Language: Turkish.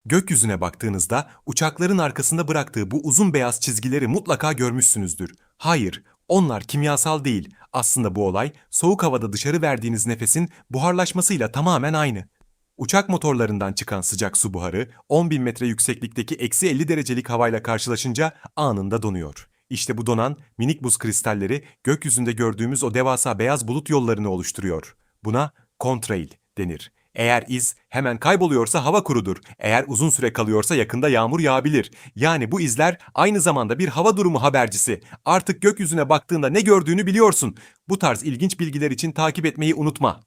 Gökyüzüne baktığınızda uçakların arkasında bıraktığı bu uzun beyaz çizgileri mutlaka görmüşsünüzdür. Hayır, onlar kimyasal değil. Aslında bu olay soğuk havada dışarı verdiğiniz nefesin buharlaşmasıyla tamamen aynı. Uçak motorlarından çıkan sıcak su buharı 10.000 metre yükseklikteki eksi 50 derecelik havayla karşılaşınca anında donuyor. İşte bu donan minik buz kristalleri gökyüzünde gördüğümüz o devasa beyaz bulut yollarını oluşturuyor. Buna contrail denir. Eğer iz hemen kayboluyorsa hava kurudur. Eğer uzun süre kalıyorsa yakında yağmur yağabilir. Yani bu izler aynı zamanda bir hava durumu habercisi. Artık gökyüzüne baktığında ne gördüğünü biliyorsun. Bu tarz ilginç bilgiler için takip etmeyi unutma.